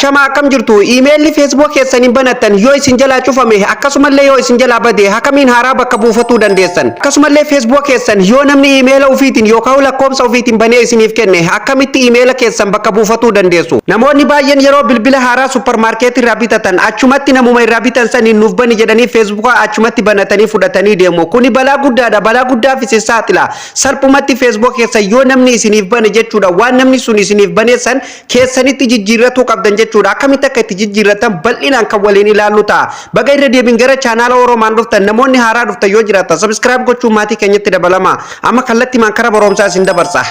Ashama akkam jirtu email Facebook keessaniin banatan yoo isin jalaa cufame akkasumallee yoo isin jalaa bade hakamiin haaraa bakka buufatuu dandeessan akkasumallee Facebook keessan yoo namni email ofiitiin yookaan lakkoofsa ofiitiin banee isiniif kenne akkamitti email keessan bakka buufatuu dandeessu namoonni baay'een yeroo bilbila haaraa supermarketii irraa bitatan achumatti namuma irraa bitan saniin nuuf bani jedhanii Facebook achumatti banatanii fudhatanii deemu kuni balaa guddaadha balaa guddaa fi saaxila salphumatti Facebook keessan yoo namni isiniif bane jechuudha waan namni sun isiniif baneessan keessanitti jijjiirratu qabdan jechuudha akkamitti akka itti jijjiirratan bal'inaan kan waliin ilaallu ta'a baga irra deebiin gara chaanaala Oromaan dhuftan namoonni haaraa dhuftan yoo jiraatan subscribe gochuun maatii keenyatti dabalama amma kallattii mankara barumsaa isin dabarsa.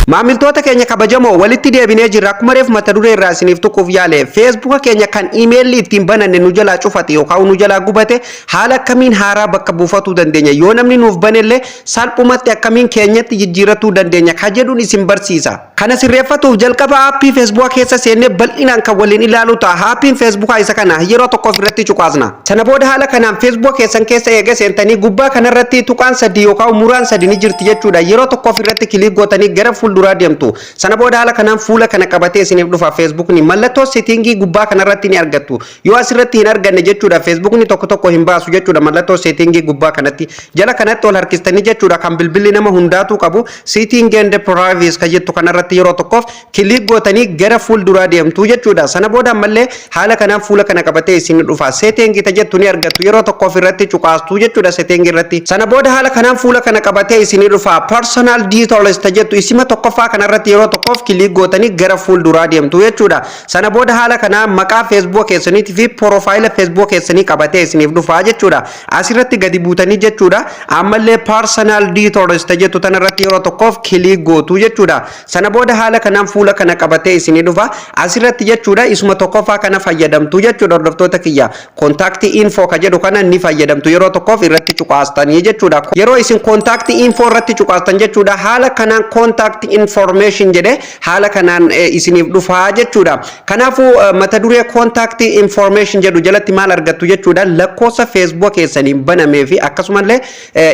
Maamiltoota keenya kabajamoo walitti deebinee jirra akkuma reef mata duree irraa isiniif tuquuf yaale Facebook keenya kan email ittiin bananne nu jalaa cufate yookaan nu jalaa gubate haala akkamiin haaraa bakka buufatuu dandeenya yoo namni nuuf banellee salphumatti akkamiin keenyatti jijjiirratuu dandeenya ka jedhuun isin barsiisa kana sirreeffatuuf jalqaba aappii Facebook keessa seennee bal'inaan kan waliin ilaalu ta'a aappiin Facebook isa kana yeroo tokko ofirratti cuqaasna sana booda haala kanaan Facebook keessan keessa eega seentanii gubbaa kanarratti tuqaan sadii yookaan muraan sadii ni jirti jechuudha yeroo tokko ofirratti kilik gootanii gara fuulduraa deemtu sana booda haala kanaan fuula kana qabatee isiniif dhufa Facebook ni mallattoo settingii gubbaa kanarratti ni argattu yoo asirratti hin arganne jechuudha Facebook ni tokko hin baasu jechuudha mallattoo settingii gubbaa kanatti jala kanatti ol harkistanii jechuudha kan bilbilli nama hundaatu qabu setting and privacy ka jettu kanarratti yeroo tokkoof kilik gootanii gara fuulduraa deemtu jechuudha sana booda ammallee haala kanaan fuula kana qabatee isiniif dhufa setting ta jettu ni argattu yeroo tokko ofirratti cuqaastu jechuudha setting irratti sana booda haala kanaan fuula kana qabatee isiniif dhufa personal details ta jettu isima tokkoffaa kanarratti yeroo tokkoof kilik gootanii gara fuulduraa deemtu jechuudha sana booda haala kanaan maqaa Facebook keessaniitii fi profaayila Facebook keessanii qabatee isiniif dhufa jechuudha asirratti gadi buutanii jechuudha ammallee personal details ta jettu tanarratti yeroo tokkoof kilik gootu jechuudha sana booda haala kanaan fuula kana qabatee isiniif dhufa asirratti jechuudha isuma tokkoffaa kana fayyadamtu jechuudha hordoftoota kiyya contact info ka jedhu kana ni fayyadamtu yeroo tokkoof irratti cuqaastanii jechuudha yeroo isin contact info irratti cuqaastan jechuudha haala kanaan contact information jedhe haala kanaan isiniif dhufaa jechuudha kanaafuu mata duree contact information jedhu jalatti maal argattu jechuudha lakkoofsa Facebook keessaniin banamee fi akkasumallee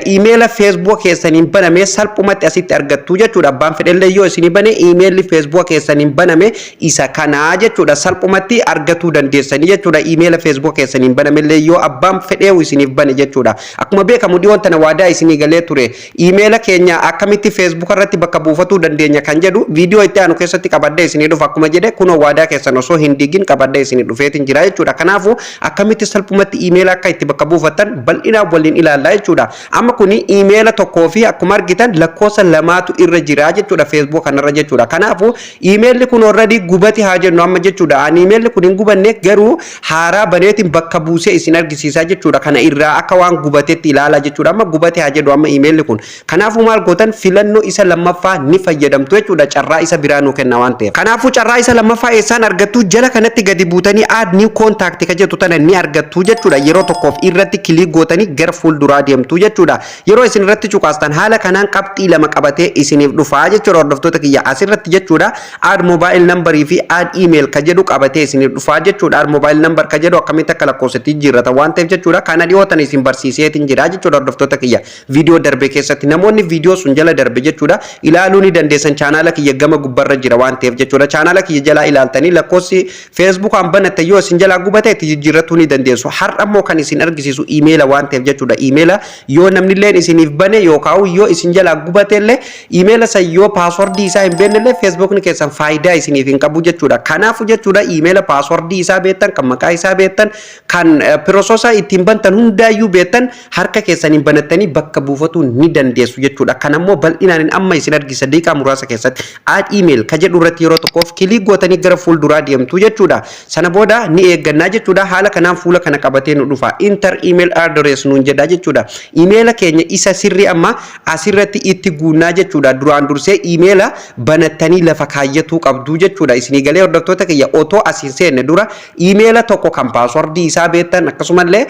email Facebook keessaniin banamee salphumatti asitti argattu jechuudha abbaan fedhellee yoo isinii bane email Facebook keessaniin baname isa kanaa jechuudha salphumatti argatuu dandeessanii jechuudha email Facebook keessaniin banamellee yoo abbaan fedhee isiniif bane jechuudha akkuma beekamu dhiyoon tana waadaa isinii galee ture email keenya akkamitti Facebook irratti bakka buufatuu dandeenya kan jedhu video itti aanu keessatti qabadde isinii dhufa akkuma jedhe kunoo waadaa keessan osoo hin digin qabadde isinii dhufeetiin jira jechuudha kanaafuu akkamitti salphumatti email akka itti bakka buufatan bal'inaan waliin ilaallaa jechuudha amma kuni email tokkoo fi akkuma argitan lakkoofsa lamaatu irra jira jechuudha Facebook kanarra jechuudha kanaafuu email kun already gubate haa jennu amma jechuudha ani email kun hin gubanne garuu haaraa baneetiin bakka buusee isin argisiisaa jechuudha kana irraa akka waan gubatetti ilaala jechuudha amma gubate haa jedhu amma email kun kanaafuu maal gootan filannoo isa lammaffaa ni fayyadamtu jechuudha carraa isa biraa nu kenna waan ta'eef kanaafuu carraa isa lammaffaa eessaan argattu jala kanatti gadi buutanii add new contact ka jettu tana ni argattu jechuudha yeroo tokkoof irratti kilik gootanii gara fuulduraa deemtu jechuudha yeroo isin irratti cuqaastan haala kanaan qabxii lama qabatee isiniif dhufaa jechuudha hordoftoota kiyya asirratti jechuudha add mobile number fi add email ka jedhu qabatee isiniif dhufaa jechuudha add mobile number ka jedhu akkamitti akka lakkoofsatti jijjiirrata waan ta'eef jechuudha kana dhiyootan isin barsiiseetiin jira jechuudha hordoftoota kiyya viidiyoo darbe keessatti namoonni viidiyoo sun jala darbe jechuudha ilaaluu ni dandeessan chaanaala kiyya gama gubbarra jira waan ta'eef jechuudha chaanaala kiyya jalaa ilaaltanii lakkoofsi Facebook an banatte yoo isin jalaa gubate itti jijjiirratuu ni dandeessu har'a immoo kan isin argisiisu email waan ta'eef jechuudha email yoo namni illee isiniif bane yookaan yoo isin jalaa gubate illee email san yoo password isaa hin beekne illee Facebook ni keessan faayidaa isiniif hin qabu jechuudha kanaafuu jechuudha email password isaa beektan kan maqaa isaa beektan kan processor ittiin bantan hundaayyuu beektan harka keessaniin banattanii bakka buufatuu ni dandeessu jechuudha kanammoo bal'inaan amma isin argisa daqiiqaa muraasa keessatti add email ka jedhu irratti yeroo tokkoof kilik gootanii gara fuulduraa deemtu jechuudha sana booda ni eeggannaa jechuudha haala kanaan fuula kana qabatee nu dhufa enter email address nuun jedha jechuudha email keenya isa sirrii amma asirratti itti guunnaa jechuudha duraan dursee email banattanii lafa kaayyatuu qabdu jechuudha isinii galee hordoftoota kiyya otoo asiin seenne dura email tokko kan password isaa beektan akkasumallee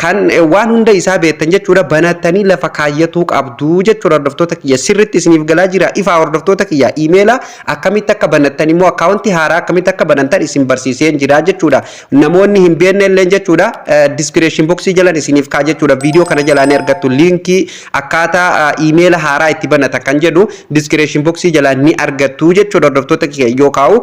kan waan hunda isaa beektan jechuudha banattanii lafa kaayyatuu qabdu jechuudha hordoftoota kiyya sirritti isiniif galaa jira ifa hordoftoota kiyya emaila akkamitti akka banattan immoo akkaawuntii haaraa akkamitti akka banattan isin barsiiseen jira jechuudha. Namoonni hin beekne illee jechuudha description box jalaan isiniif kaa jechuudha. Video kana jalaan argattu linkii akkaataa emaila haaraa itti banata kan jedhu description box jalaan ni argattu jechuudha hordoftoota kiyya. Yookaan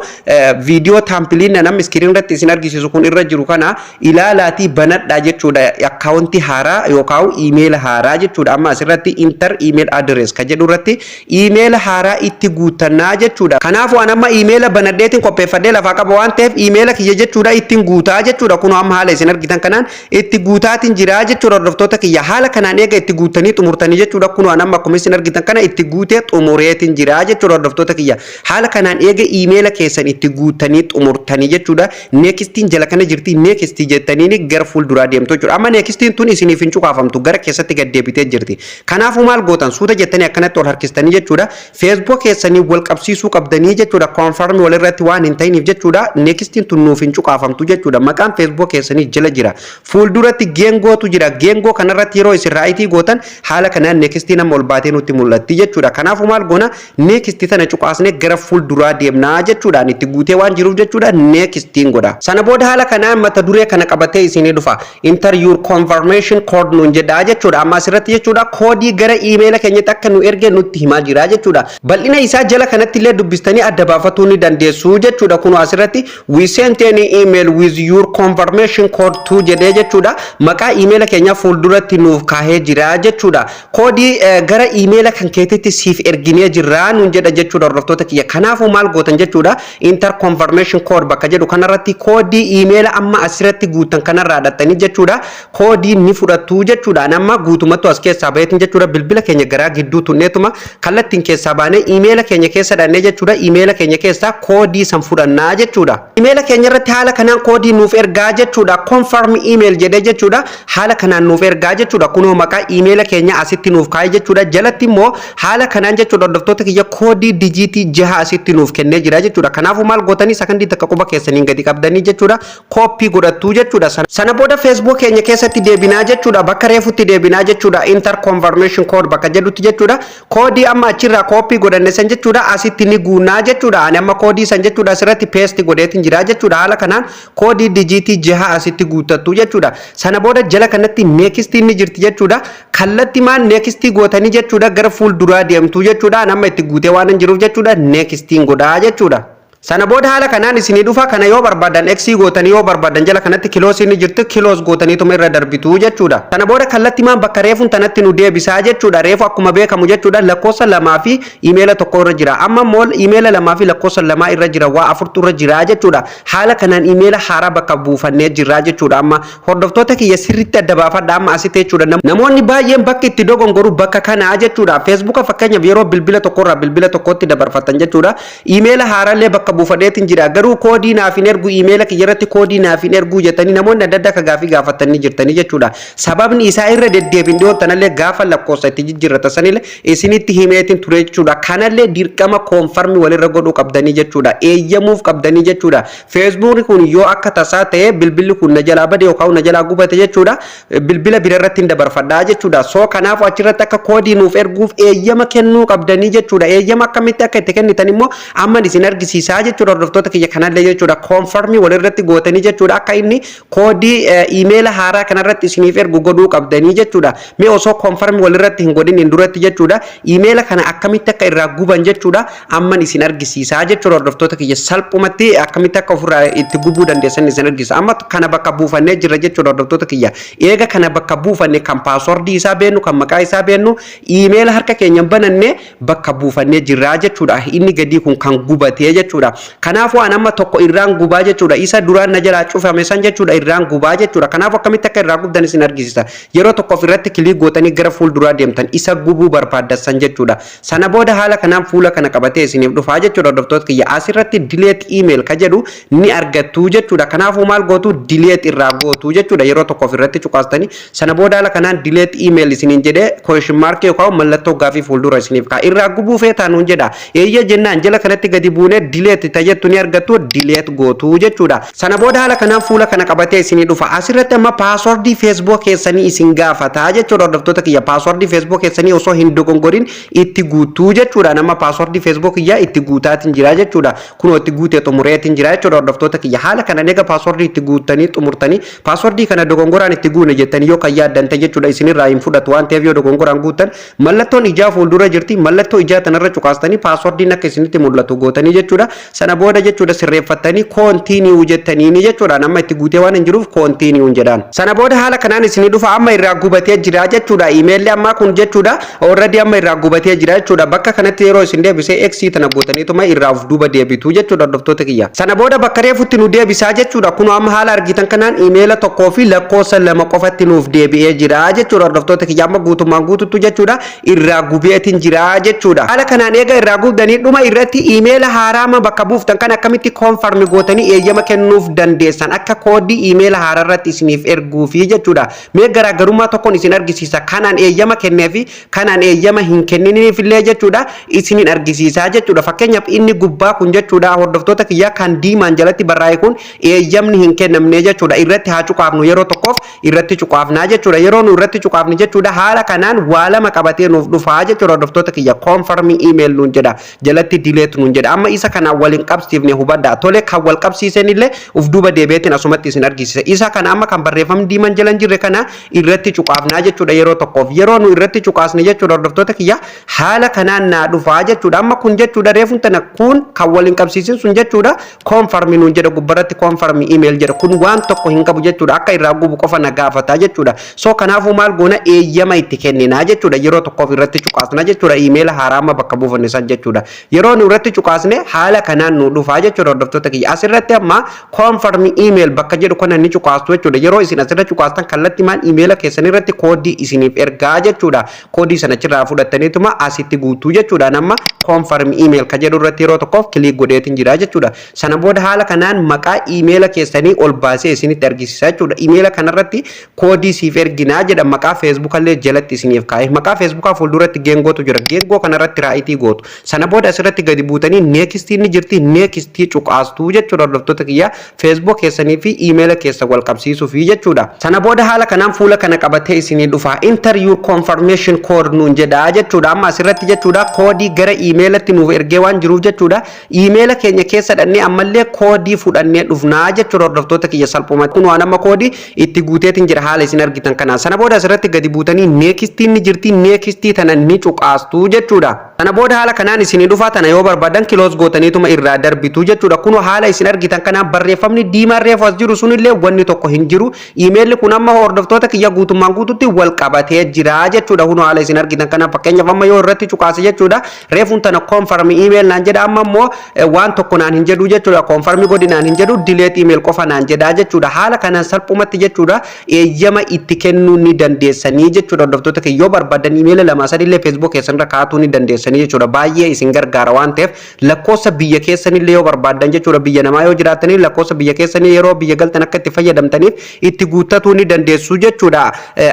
video template nam screen irratti isin argisiisu kun irra jiru kana ilaalaatii banadhaa jechuudha akkaawuntii haaraa yookaan email haaraa jechuudha. Amma asirratti enter email address ka jedhu irratti email haaraa itti guutannaa jechuudha. Kanaafuu an amma email banadheetiin qopheeffadhee lafaa qaba waan ta'eef email kiyya jechuudha ittiin guutaa jechuudha. Kun amma haala isin argitan kanaan itti guutaatiin jira jechuudha hordoftoota kiyya. Haala kanaan eega itti guutanii xumurtanii jechuudha. Kun an amma akkuma isin argitan kana itti guutee xumureetiin jira jechuudha hordoftoota kiyya. Haala kanaan eega email keessan itti guutanii xumurtanii jechuudha. Nextiin jala kana jirti nextii jettanii gara fuulduraa deemtu jechuudha. Amma nextiin tun isiniif hin cuqaafamtu gara keessatti gad deebitee jirti. Kanaafuu maal gootan suuta jettanii akkanatti ol harkistanii jechuudha. Facebook keessanii wal qabsiisuu qabdanii jechuudha. Confirm wal irratti waan hin ta'iniif jechuudha. Nextiin tun nuuf hin cuqaafamtu jechuudha. Maqaan Facebook keessanii jala jira. Fuulduratti geengootu jira. Geengoo kanarratti yeroo isin raayitii gootan haala kanaan nextiin amma ol baatee nutti mul'atti jechuudha. Kanaafuu maal goona nextii tana cuqaasnee gara fuulduraa deemnaa jechuudha. Itti guutee waan jiruuf jechuudha nextiin godha. Sana booda haala kanaan mata duree kana qabatee isinii dhufa. Enter your confirmation code nuun jedhaa jechuudha. Amma asirratti jechuudha koodii gara email keenyatti akka nu erge nutti himaa jira jechuudha. Bal'ina isaa jala kanatti illee dubbistanii adda baafatuu ni dandeessu jechuudha. Kun asirratti we sent an email with your confirmation code to jedhee jechuudha. Maqaa email keenya fuulduratti nuuf kaahee jira jechuudha. Koodii gara email kan keetitti siif erginee jira nuun jedha jechuudha hordoftoota kiyya. Kanaafuu maal gootan jechuudha enter confirmation code bakka jedhu kanarratti koodii email amma asirratti guutan kanarraa dhattanii jechuudha. Koodii ni fudhattu jechuudha. Nama guutumatti as keessaa baheetiin jechuudha bilbila keenya garaa gidduu tunneetuma kallattiin keessaa baanee email keenya keessa dhannee jechuudha. Email keenya keessaa koodii san fudhannaa jechuudha. Email keenya irratti haala kanaan koodii nuuf ergaa jechuudha. Confirm email jedhee jechuudha. Haala kanaan nuuf ergaa jechuudha. Kunoo maqaa email keenya asitti nuuf kaa'ee jechuudha. Jalatti immoo haala kanaan jechuudha hordoftoota kiyya koodii dijiitii 6 asitti nuuf kennee jira jechuudha. Kanaafuu maal gootanii sakandii takka quba keessaniin gadi qabdanii jechuudha. Koppii godhattuu jechuudha. Sana booda Facebook keenya keessatti deebinaa jechuudha. Bakka reefutti deebinaa jechuudha. Enter confirmation code bakka jedhutti jechuudha. Koodii amma achirraa koppii godhanne san jechuudha asitti ni guunaa jechuudha. Ani amma koodii san jechuudha asirratti paste godheetiin jira jechuudha. Haala kanaan koodii dijiitii 6 asitti guutattu jechuudha. Sana booda jala kanatti next ni jirti jechuudha. Kallatti maan next gootanii jechuudha gara fuulduraa deemtu jechuudha. Amma itti guutee waan hin jiruuf jechuudha next godhaa jechuudha. Sana booda haala kanaan isinii dhufa kana yoo barbaadan X gootanii yoo barbaadan jala kanatti kiloos ni jirti kiloos gootanii tuma irra darbitu jechuudha. Sana booda kallatti maan bakka reefuun tanatti nu deebisaa jechuudha. Reefu akkuma beekamu jechuudha lakkoofsa 2 fi email tokko irra jira. Amma mool email 2 fi lakkoofsa 2 irra jira waa 4 irra jira jechuudha. Haala kanaan email haaraa bakka buufannee jira jechuudha. Amma hordoftoota kiyya sirriitti adda baafadha amma asitti jechuudha. Namoonni baay'een bakka itti dogongoru bakka kana jechuudha. Facebook fakkeenyaaf yeroo bilbila tokko irraa bilbila tokkotti dabarfatan jechuudha. Email haaraallee bakka buufadeetiin jira. Garuu koodii naaf hin ergu email kiyya irratti koodii naaf hin ergu jettanii namoonni adda addaa ka gaafii gaafatanii jirtanii jechuudha. Sababni isaa irra deddeebiin dhiyootanallee gaafa lakkoofsa itti jijjiirrata sanillee isinitti himeetiin ture jechuudha. Kanallee dirqama koonfarmii walirra godhuu qabdanii jechuudha. Eeyyamuuf qabdanii jechuudha. Facebook kun yoo akka tasaa ta'e bilbilli kun na jalaa bade yookaan na jalaa gubate jechuudha. Bilbila birarratti hin dabarfadhaa jechuudha. So kanaaf achirratti akka koodii nuuf erguuf eeyyama kennuu qabdanii jechuudha. Eeyyama akkamitti akka itti kennitan immoo amma isin argisiisaa jechuudha hordoftoota kiyya kanallee jechuudha. Koonfarmii walirratti gootanii jechuudha akka inni koodii email haaraa kanarratti isiniif ergu godhuu qabdanii jechuudha. Mee osoo koonfarmii walirratti hin godhin hin duratti jechuudha. Email kana akkamitti akka irraa guban jechuudha. Amman isin argisiisaa jechuudha hordoftoota kiyya salphumatti akkamitti akka ofirraa itti gubuu dandeessan isin argisiisa. Amma kana bakka buufannee jira jechuudha hordoftoota kiyya. Eega kana bakka buufanne kan paaswordii isaa beennu kan maqaa isaa beennu email harka keenyan bananne bakka buufannee jira jechuudha. Inni gadii kun kan gubatee jechuudha. Kanaafuu an amma tokko irraan gubaa jechuudha. Isa duraan na jalaa cufame san jechuudha irraan gubaa jechuudha. Kanaafuu akkamitti akka irraa gubdan isin argisiisa. Yeroo tokko ofirratti kilik gootanii gara fuulduraa deemtan isa gubuu barbaaddan jechuudha. Sana booda haala kanaan fuula kana qabatee isiniif dhufaa jechuudha hordoftoota kiyya. Asirratti delete email ka jedhu ni argattu jechuudha. Kanaafuu maal gootu delete irraa gootu jechuudha. Yeroo tokko ofirratti cuqaastanii sana booda haala kanaan delete email isiniin jedhee question mark yookaan mallattoo gaafii fuuldura isiniif kaa irraa gubuu feetaan jedha. Eeyya jennaan jala kanatti gadi buunee delete itti tajattu ni argattu delete gootu jechuudha. Sana booda haala kanaan fuula kana qabatee isinii dhufa. Asirratti amma passwordii Facebook keessanii isin gaafata jechuudha. Hordoftoota kiyya passwordii Facebook keessanii osoo hin dogongorin itti guutuu jechuudha. Nama passwordii Facebook kiyya itti guutaatiin jira jechuudha. Kunoo itti guutee xumureetiin jira jechuudha. Hordoftoota kiyya haala kana nega passwordii itti guutanii xumurtanii passwordii kana dogongoraan itti guune jettanii yoo kan yaaddante jechuudha isinirraa hin fudhatu waan ta'eef yoo dogongoraan guutan mallattoon ijaa fuuldura jirti mallattoo ijaa tanarra cuqaastanii passwordiin akka isinitti mul'atu gootanii jechuudha. Sana booda jechuudha sirreeffattanii continue jettanii jechuudha. Nama itti guutee waan hin jiruuf continue jedhaan. Sana booda haala kanaan isinii dhufa amma irraa gubatee jira jechuudha. Emailli amma kun jechuudha already amma irraa gubatee jira jechuudha. Bakka kanatti yeroo isin deebisee x tana gootaniituma irraa of duuba deebitu jechuudha hordoftoota kiyya. Sana booda bakka reefutti nu deebisaa jechuudha. Kun amma haala argitan kanaan emaila tokkoo fi lakkoofsa lama qofatti nuuf deebi'ee jira jechuudha hordoftoota kiyya. Amma guutummaan guututtu jechuudha irraa gubeetiin jira jechuudha. Haala kanaan eega irraa gubdanii dhuma irratti emaila haaraama bakka buuftan kan akkamitti confirm gootanii eeyyama kennuuf dandeessan akka koodii emaila haararratti isiniif erguufi jechuudha. Mee garaagarummaa tokkoon isin argisiisa. Kanaan eeyyama kenneefi kanaan eeyyama hin kenniniif illee jechuudha isinin argisiisa jechuudha. Fakkeenyaaf inni gubbaa kun jechuudha hordoftoota kiyya kan diimaan jalatti barraa'e kun eeyyamni hin kennamne jechuudha. Irratti haa cuqaafnu yeroo tokkoof irratti cuqaafnaa jechuudha. Yeroo nu irratti cuqaafni jechuudha haala kanaan waa lama qabatee nuuf dhufaa jechuudha hordoftoota kiyya confirm email nuun jedha jalatti delete nuun jedha. Amma isa kanaan waliin qabsiifne hubadhaa. Tole kan wal qabsiisan illee uf duuba deebi'eetiin asumatti isin argisiisa. Isa kana amma kan barreeffamni diimaan jalan jirre kana irratti cuqaafnaa jechuudha yeroo tokkoof. Yeroo nu irratti cuqaasne jechuudha hordoftoota kiyya haala kanaan naa dhufaa jechuudha. Amma kun jechuudha reefuun tana kun kan waliin qabsiisin sun jechuudha confirm nuun jedha gubbarratti confirm email jedha. Kun waan tokko hin qabu jechuudha akka irraa gubu qofa na gaafata jechuudha. So kanaafuu maal goona eeyyama itti kenninaa jechuudha yeroo tokkoof irratti cuqaasna jechuudha email haaraama bakka buufanne san jechuudha. Yeroo nu irratti cuqaasne haala kanaan nu dhufaa jechuudha hordoftoota kiyya. Asirratti amma confirm email bakka jedhu kana ni cuqaastu jechuudha. Yeroo isin asirra cuqaastan kallattii maan emaila keessan irratti koodii isiniif ergaa jechuudha. Koodii sana achirraa fudhattaniituma asitti guutuu jechuudha. Nama confirm email ka jedhu irratti yeroo tokkoof click godheetiin jira jechuudha. Sana booda haala kanaan maqaa emaila keessanii ol baasee isinitti argisiisa jechuudha. Emaila kanarratti koodii siif erginaa jedha maqaa Facebook illee jalatti isiniif kaa'e. Maqaa Facebook fuulduratti geengootu jira. Geengoo kanarratti raayitii gootu. Sana booda asirratti gadi buutanii next ni jirti next cuqaastuu jechuudha hordoftoota kiyya Facebook keessanii fi emaila keessa wal qabsiisuu fi jechuudha. Sana booda haala kanaan fuula kana qabatee isinii dhufa. Enter your confirmation code nuun jedha jechuudha. Amma asirratti jechuudha koodii gara emailatti nuuf ergee waan jiruuf jechuudha. Emaila keenya keessa dhannee ammallee koodii fudhannee dhufnaa jechuudha hordoftoota kiyya salphumatti. Kun waan amma koodii itti guuteetiin jira haala isin argitan kanaan. Sana booda asirratti gadi buutanii next ni jirti next tana ni cuqaastuu jechuudha. Sana booda haala kanaan isinii dhufa tana yoo barbaadan close gootaniituma irraa darbitu jechuudha. Kun haala isin argitan kanaan barreeffamni diimaan reefu as jiru sunillee wanni tokko hin jiru. Emailli kun amma hordoftoota kiyya guutummaan guututti wal qabatee jira jechuudha. Kun haala isin argitan kanaan fakkeenyaaf amma yoo irratti cuqaase jechuudha reefuun tana confirm email naan jedha amma immoo waan tokko naan hin jedhu jechuudha. Confirm godhi naan hin jedhu delete email qofa naan jedha jechuudha. Haala kanaan salphumatti jechuudha eeyyama itti kennuu ni dandeessanii jechuudha hordoftoota kiyya yoo barbaadan email lama sadillee Facebook keessan irra kaa'uu ni dandeessanii jechuudha. Baay'ee isin gargaara waan ta'eef lakkoofsa biyya keessanillee yoo barbaadan jechuudha biyya namaa yoo jiraatanii lakkoofsa biyya keessanii yeroo biyya galtan akka itti fayyadamtaniif itti guuttatuu ni dandeessu jechuudha.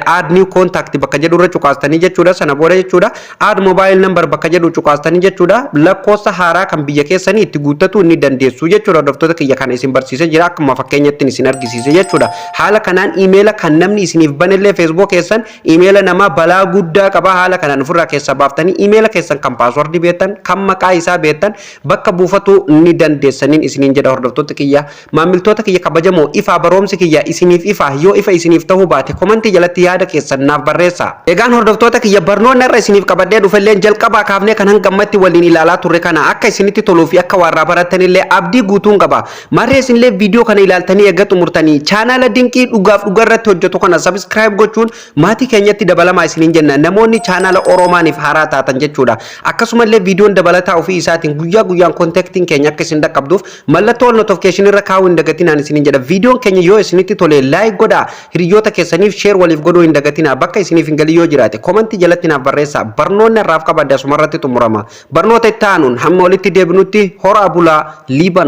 Add new contact bakka jedhu irra cuqaastanii jechuudha. Sana booda jechuudha add mobile number bakka jedhu cuqaastanii jechuudha lakkoofsa haaraa kan biyya keessanii itti guuttatuu ni dandeessu jechuudha. Hordoftoota kiyya kana isin barsiisee jira akkuma fakkeenyatti isin argisiise jechuudha. Haala kanaan emaila kan namni isiniif banellee Facebook keessan emaila namaa balaa guddaa qaba. Haala kanaan ofirraa keessa baaftanii emaila keessan kan password beektan kan maqaa isaa beektan bakka buufatu ni dandeessaniin isiniin jedha hordoftoota kiyya. Maamiltoota kiyya kabajamoo ifa baroomsi kiyya isiniif ifa yoo ifa isiniif ta'uu baate komentii jalatti yaada keessan naaf barreessa. Egaan hordoftoota kiyya barnoonni irra isiniif qabadhee dhufellee jalqabaa kaafnee kan hangammatti waliin ilaalaa turre kana akka isinitti toluu fi akka warraa barattanillee abdii guutuun qaba. Marree isinillee viidiyoo kana ilaaltanii eega xumurtanii chaanaala dinqii dhugaaf dhugarratti hojjetu kana subscribe gochuun maatii keenyatti dabalamaa isiniin jenna. Namoonni chaanaala Oromaaniif haaraa taatan jechuudha. Akkasumallee viidiyoon dabalataa ofii isaatiin guyyaa guyyaan kontaktiin keenya akka isin dhaqqabduuf mallattoo notification irra kaa'uu hin dagatinaan isiniin jedha. Viidiyoon keenya yoo isinitti tole like godhaa hiriyoota keessaniif share waliif godhuu hin dagatinaa. Bakka isiniif hin galii yoo jiraate komentii jalatti naaf barreessaa. Barnoonni irraaf qabadde asumarratti xumurama. Barnoota itti aanuun hamma walitti deebinutti horaa bulaa liiban.